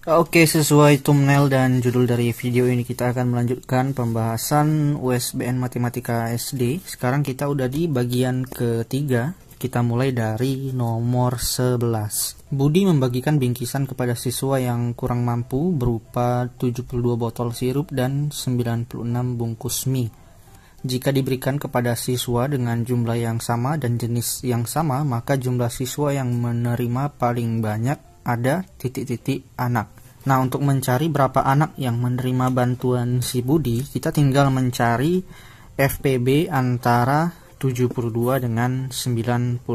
Oke, sesuai thumbnail dan judul dari video ini kita akan melanjutkan pembahasan USBN Matematika SD. Sekarang kita udah di bagian ketiga. Kita mulai dari nomor 11. Budi membagikan bingkisan kepada siswa yang kurang mampu berupa 72 botol sirup dan 96 bungkus mie. Jika diberikan kepada siswa dengan jumlah yang sama dan jenis yang sama, maka jumlah siswa yang menerima paling banyak ada ... anak. Nah, untuk mencari berapa anak yang menerima bantuan si Budi, kita tinggal mencari FPB antara 72 dengan 96.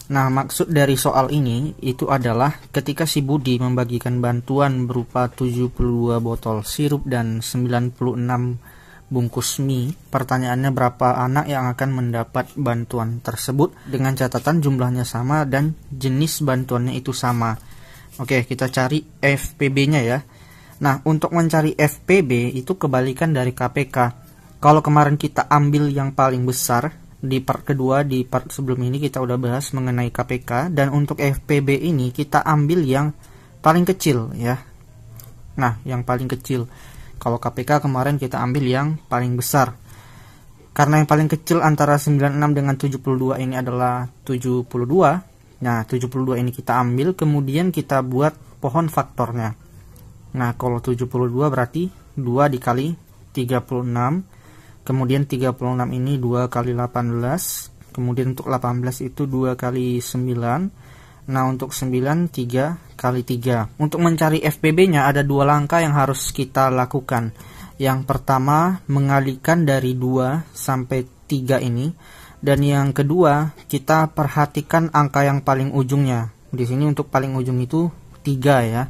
Nah, maksud dari soal ini itu adalah ketika si Budi membagikan bantuan berupa 72 botol sirup dan 96 bungkus mie, pertanyaannya berapa anak yang akan mendapat bantuan tersebut dengan catatan jumlahnya sama dan jenis bantuannya itu sama. Oke, kita cari FPB-nya ya. Nah, untuk mencari FPB itu kebalikan dari KPK. Kalau kemarin kita ambil yang paling besar, di part kedua, di part sebelum ini kita udah bahas mengenai KPK, dan untuk FPB ini kita ambil yang paling kecil ya. Nah, yang paling kecil. Kalau KPK kemarin kita ambil yang paling besar. Karena yang paling kecil antara 96 dengan 72 ini adalah 72. Nah, 72 ini kita ambil, kemudian kita buat pohon faktornya. Nah, kalau 72 berarti 2 dikali 36. Kemudian 36 ini 2 kali 18. Kemudian untuk 18 itu 2 kali 9. Nah, untuk 9 3 kali 3. Untuk mencari FPB-nya ada dua langkah yang harus kita lakukan. Yang pertama, mengalihkan dari 2 sampai 3 ini. Dan yang kedua, kita perhatikan angka yang paling ujungnya. Di sini untuk paling ujung itu 3 ya.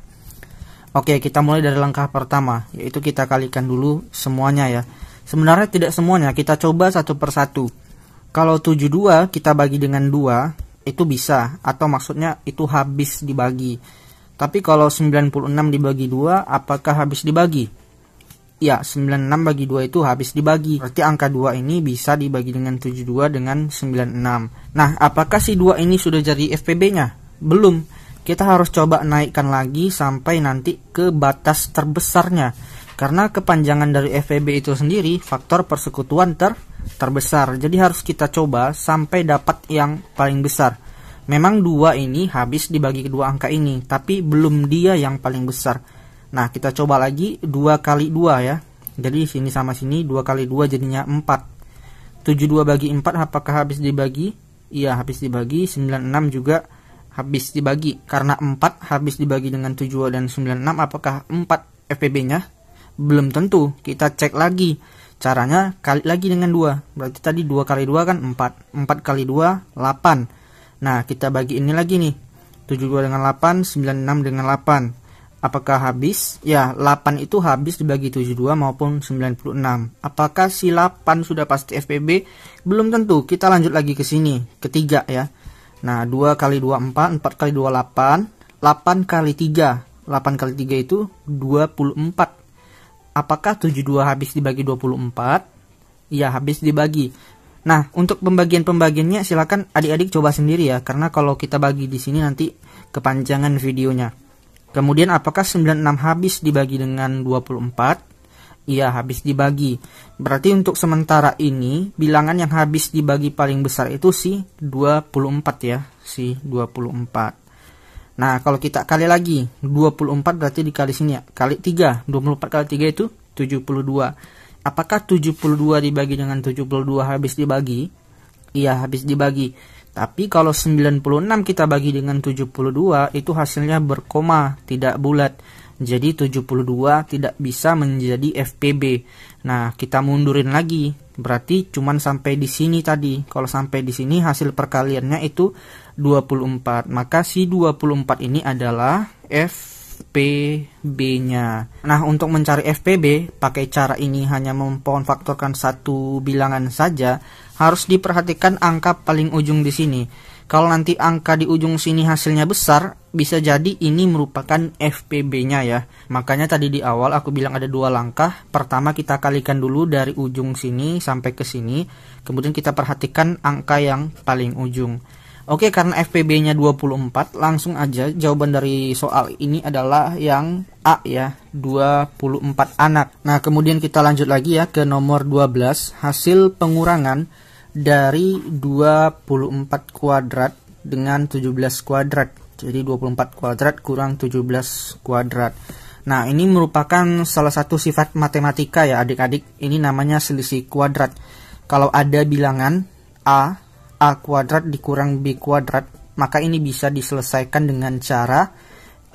Oke, kita mulai dari langkah pertama, yaitu kita kalikan dulu semuanya ya. Sebenarnya tidak semuanya, kita coba satu persatu. Kalau 72 kita bagi dengan 2, itu bisa, atau maksudnya itu habis dibagi. Tapi kalau 96 dibagi 2, apakah habis dibagi? Ya, 96 bagi 2 itu habis dibagi. Berarti angka 2 ini bisa dibagi dengan 72 dengan 96. Nah, apakah si 2 ini sudah jadi FPB-nya? Belum. Kita harus coba naikkan lagi sampai nanti ke batas terbesarnya. Karena kepanjangan dari FPB itu sendiri faktor persekutuan terbesar. Jadi harus kita coba sampai dapat yang paling besar. Memang 2 ini habis dibagi kedua angka ini, tapi belum dia yang paling besar. Nah, kita coba lagi 2 kali 2 ya. Jadi sini sama sini 2 kali 2 jadinya 4. 72 bagi 4 apakah habis dibagi? Iya, habis dibagi. 96 juga habis dibagi. Karena 4 habis dibagi dengan 72 dan 96, apakah 4 FPB-nya? Belum tentu. Kita cek lagi. Caranya kali lagi dengan 2. Berarti tadi 2 kali 2 kan 4. 4 kali 2 8. Nah, kita bagi ini lagi nih. 72 dengan 8, 96 dengan 8. Apakah habis? Ya, 8 itu habis dibagi 72 maupun 96. Apakah si 8 sudah pasti FPB? Belum tentu. Kita lanjut lagi ke sini, ketiga ya. Nah, 2 kali 2 4, 4 kali 2 8, 8 kali 3. 8 kali 3 itu 24. Apakah 72 habis dibagi 24? Ya, habis dibagi. Nah, untuk pembagian-pembagiannya silakan adik-adik coba sendiri ya, karena kalau kita bagi di sini nanti kepanjangan videonya. Kemudian apakah 96 habis dibagi dengan 24? Iya, habis dibagi. Berarti untuk sementara ini bilangan yang habis dibagi paling besar itu si 24 ya, si 24. Nah, kalau kita kali lagi 24 berarti dikali sini ya, kali 3. 24 kali 3 itu 72. Apakah 72 dibagi dengan 72 habis dibagi? Iya, habis dibagi. Tapi kalau 96 kita bagi dengan 72 itu hasilnya berkoma, tidak bulat. Jadi 72 tidak bisa menjadi FPB. Nah, kita mundurin lagi. Berarti cuman sampai di sini tadi. Kalau sampai di sini hasil perkaliannya itu 24. Maka si 24 ini adalah FPB-nya. Nah, untuk mencari FPB, pakai cara ini hanya mempohon faktorkan satu bilangan saja, harus diperhatikan angka paling ujung di sini. Kalau nanti angka di ujung sini hasilnya besar, bisa jadi ini merupakan FPB-nya ya. Makanya tadi di awal aku bilang ada dua langkah. Pertama kita kalikan dulu dari ujung sini sampai ke sini. Kemudian kita perhatikan angka yang paling ujung. Oke, karena FPB-nya 24, langsung aja jawaban dari soal ini adalah yang A ya, 24 anak. Nah, kemudian kita lanjut lagi ya ke nomor 12, hasil pengurangan dari 24 kuadrat dengan 17 kuadrat. Jadi 24 kuadrat kurang 17 kuadrat. Nah, ini merupakan salah satu sifat matematika ya adik-adik. Ini namanya selisih kuadrat. Kalau ada bilangan A kuadrat dikurang B kuadrat, maka ini bisa diselesaikan dengan cara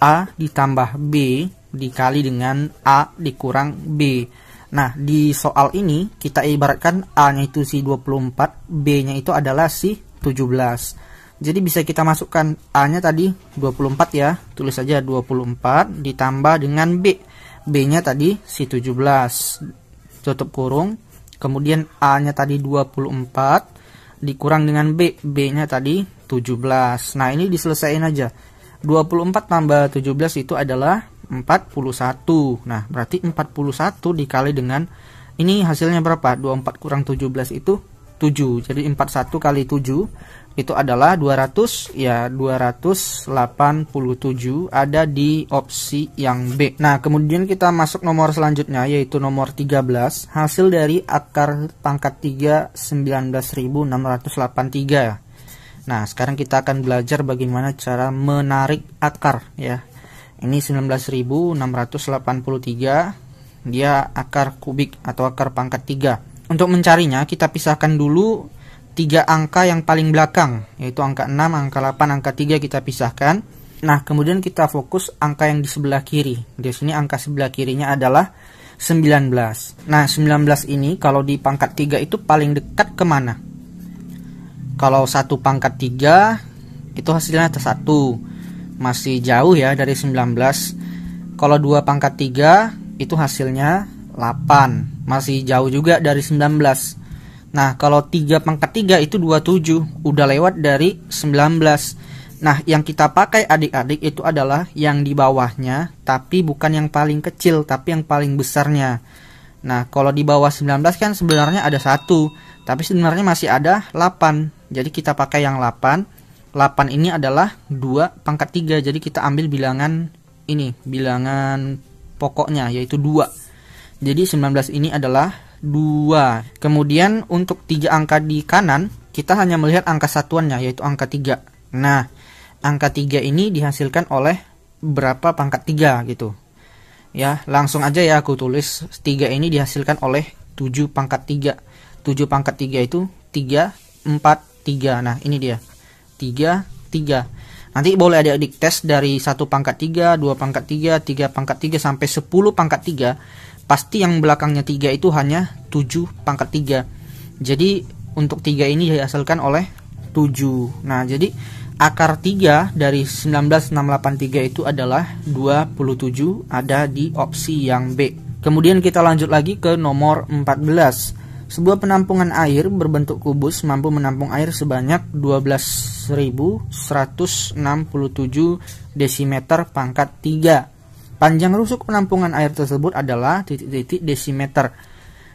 A ditambah B dikali dengan A dikurang B. Nah, di soal ini kita ibaratkan A-nya itu si 24, B-nya itu adalah si 17. Jadi bisa kita masukkan A-nya tadi 24 ya, tulis saja 24 ditambah dengan B. B-nya tadi si 17, tutup kurung. Kemudian A-nya tadi 24 dikurang dengan B, B-nya tadi 17. Nah, ini diselesaikan aja. 24 tambah 17 itu adalah 41. Nah, berarti 41 dikali dengan, ini hasilnya berapa? 24 kurang 17 itu 7. Jadi 41 kali 7 itu adalah 200, ya 287 ada di opsi yang B. Nah, kemudian kita masuk nomor selanjutnya, yaitu nomor 13, hasil dari akar pangkat 3 19.683. Nah, sekarang kita akan belajar bagaimana cara menarik akar ya. Ini 19.683, dia akar kubik atau akar pangkat 3. Untuk mencarinya, kita pisahkan dulu 3 angka yang paling belakang, yaitu angka 6, angka 8, angka 3 kita pisahkan. Nah, kemudian kita fokus angka yang di sebelah kiri. Di sini angka sebelah kirinya adalah 19. Nah, 19 ini kalau di pangkat 3 itu paling dekat kemana? Kalau 1 pangkat 3 itu hasilnya 1. Masih jauh ya dari 19. Kalau 2 pangkat 3 itu hasilnya 8. Masih jauh juga dari 19. Nah, kalau 3 pangkat 3 itu 27, udah lewat dari 19. Nah, yang kita pakai adik-adik itu adalah yang di bawahnya, tapi bukan yang paling kecil, tapi yang paling besarnya. Nah, kalau di bawah 19 kan sebenarnya ada 1, tapi sebenarnya masih ada 8. Jadi kita pakai yang 8. 8 ini adalah 2 pangkat 3, jadi kita ambil bilangan ini, bilangan pokoknya, yaitu 2. Jadi 19 ini adalah 2. Kemudian untuk 3 angka di kanan, kita hanya melihat angka satuannya, yaitu angka 3. Nah, angka 3 ini dihasilkan oleh berapa pangkat 3 gitu. Ya, langsung aja ya aku tulis 3 ini dihasilkan oleh 7 pangkat 3. 7 pangkat 3 itu 3, 4, 3. Nah, ini dia. 3, 3. Nanti boleh adik-adik tes dari 1 pangkat 3, 2 pangkat 3, 3 pangkat 3 sampai 10 pangkat 3. Pasti yang belakangnya 3 itu hanya 7 pangkat 3. Jadi untuk 3 ini dihasilkan oleh 7. Nah, jadi akar 3 dari 19.683 itu adalah 27, ada di opsi yang B. Kemudian kita lanjut lagi ke nomor 14. Sebuah penampungan air berbentuk kubus mampu menampung air sebanyak 12.167 desimeter pangkat 3. Panjang rusuk penampungan air tersebut adalah titik-titik desimeter.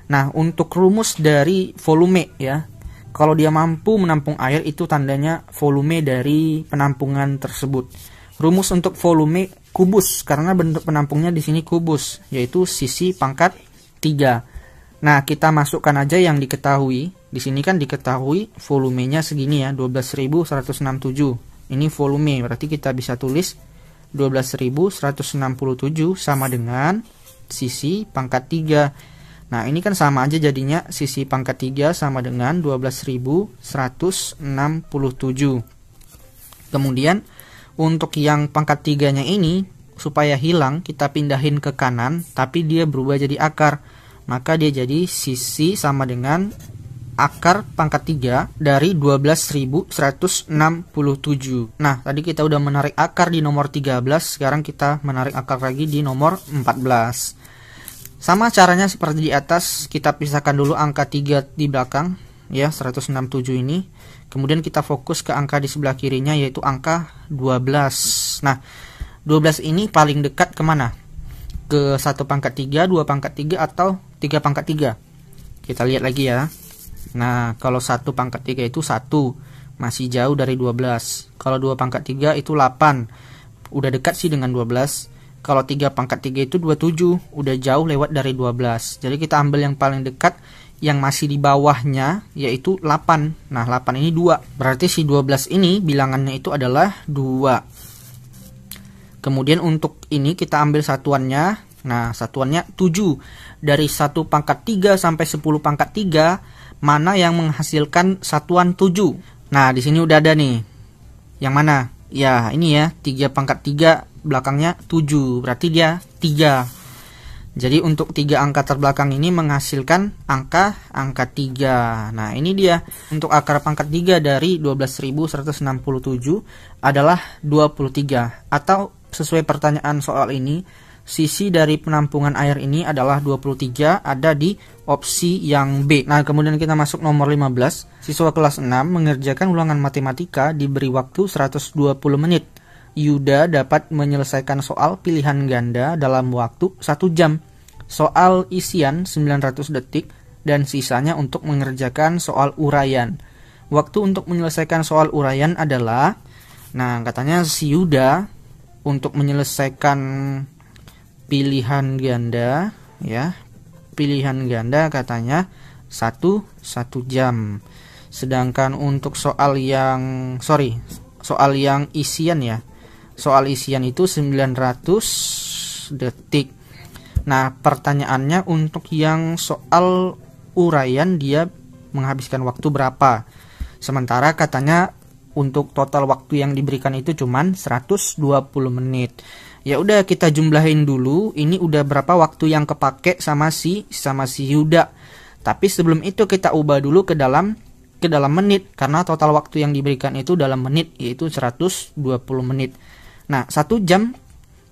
Nah, untuk rumus dari volume ya, kalau dia mampu menampung air itu tandanya volume dari penampungan tersebut. Rumus untuk volume kubus karena bentuk penampungnya di sini kubus, yaitu sisi pangkat 3. Nah, kita masukkan aja yang diketahui. Di sini kan diketahui volumenya segini ya, 12.167. Ini volume, berarti kita bisa tulis 12.167 sama dengan sisi pangkat 3. Nah, ini kan sama aja jadinya, sisi pangkat 3 sama dengan 12.167. Kemudian untuk yang pangkat 3-nya ini, supaya hilang kita pindahin ke kanan, tapi dia berubah jadi akar. Maka dia jadi sisi sama dengan akar pangkat 3 dari 12.167. Nah, tadi kita udah menarik akar di nomor 13, sekarang kita menarik akar lagi di nomor 14. Sama caranya seperti di atas, kita pisahkan dulu angka 3 di belakang, ya 167 ini. Kemudian kita fokus ke angka di sebelah kirinya, yaitu angka 12. Nah, 12 ini paling dekat kemana? Ke 1 pangkat 3, 2 pangkat 3, atau 3 pangkat 3? Kita lihat lagi ya. Nah, kalau 1 pangkat 3 itu 1, masih jauh dari 12. Kalau 2 pangkat 3 itu 8, udah dekat sih dengan 12. Kalau 3 pangkat 3 itu 27, udah jauh lewat dari 12. Jadi kita ambil yang paling dekat, yang masih di bawahnya, yaitu 8. Nah 8 ini 2, berarti si 12 ini bilangannya itu adalah 2. Kemudian untuk ini kita ambil satuannya. Nah satuannya 7. Dari 1 pangkat 3 sampai 10 pangkat 3, mana yang menghasilkan satuan 7? Nah, di sini udah ada nih. Yang mana? Ya, ini ya, 3 pangkat 3 belakangnya 7. Berarti dia 3. Jadi untuk 3 angka terbelakang ini menghasilkan angka 3. Nah, ini dia. Untuk akar pangkat 3 dari 12.167 adalah 23. Atau sesuai pertanyaan soal ini, sisi dari penampungan air ini adalah 23, ada di opsi yang B. Nah, kemudian kita masuk nomor 15. Siswa kelas 6 mengerjakan ulangan matematika diberi waktu 120 menit. Yuda dapat menyelesaikan soal pilihan ganda dalam waktu 1 jam. Soal isian 900 detik dan sisanya untuk mengerjakan soal uraian. Waktu untuk menyelesaikan soal uraian adalah, nah katanya si Yuda untuk menyelesaikan pilihan ganda, ya, pilihan ganda katanya 1 jam. Sedangkan untuk soal yang isian ya, soal isian itu 900 detik. Nah pertanyaannya untuk yang soal uraian dia menghabiskan waktu berapa? Sementara katanya untuk total waktu yang diberikan itu cuman 120 menit. Ya udah kita jumlahin dulu, ini udah berapa waktu yang kepake sama si Yuda. Tapi sebelum itu kita ubah dulu ke dalam menit, karena total waktu yang diberikan itu dalam menit, yaitu 120 menit. Nah 1 jam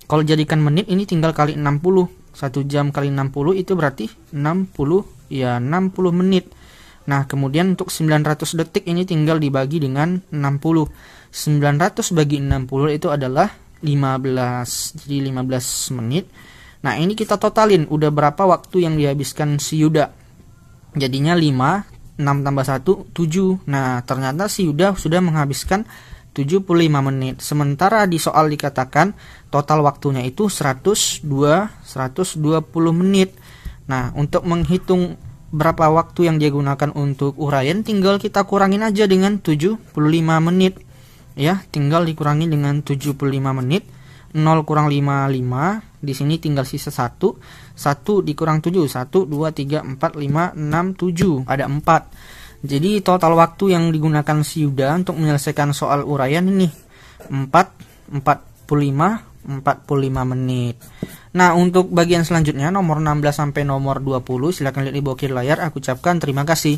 kalau jadikan menit ini tinggal kali 60. 1 jam kali 60 itu berarti 60 menit. Nah kemudian untuk 900 detik ini tinggal dibagi dengan 60. 900 bagi 60 itu adalah 15, jadi 15 menit. Nah ini kita totalin udah berapa waktu yang dihabiskan si Yuda. Jadinya 5, 6 tambah 1, 7. Nah ternyata si Yuda sudah menghabiskan 75 menit. Sementara di soal dikatakan total waktunya itu 120 menit. Nah untuk menghitung berapa waktu yang dia gunakan untuk uraian, tinggal kita kurangin aja dengan 75 menit. Ya, tinggal dikurangi dengan 75 menit. 0 kurang 5, 5. Di sini tinggal sisa 1. 1 dikurang 7. 1, 2, 3, 4, 5, 6, 7. Ada 4. Jadi total waktu yang digunakan si Yuda untuk menyelesaikan soal uraian ini 45 menit. Nah, untuk bagian selanjutnya nomor 16 sampai nomor 20 silakan lihat di bawah kiri layar. Aku ucapkan terima kasih.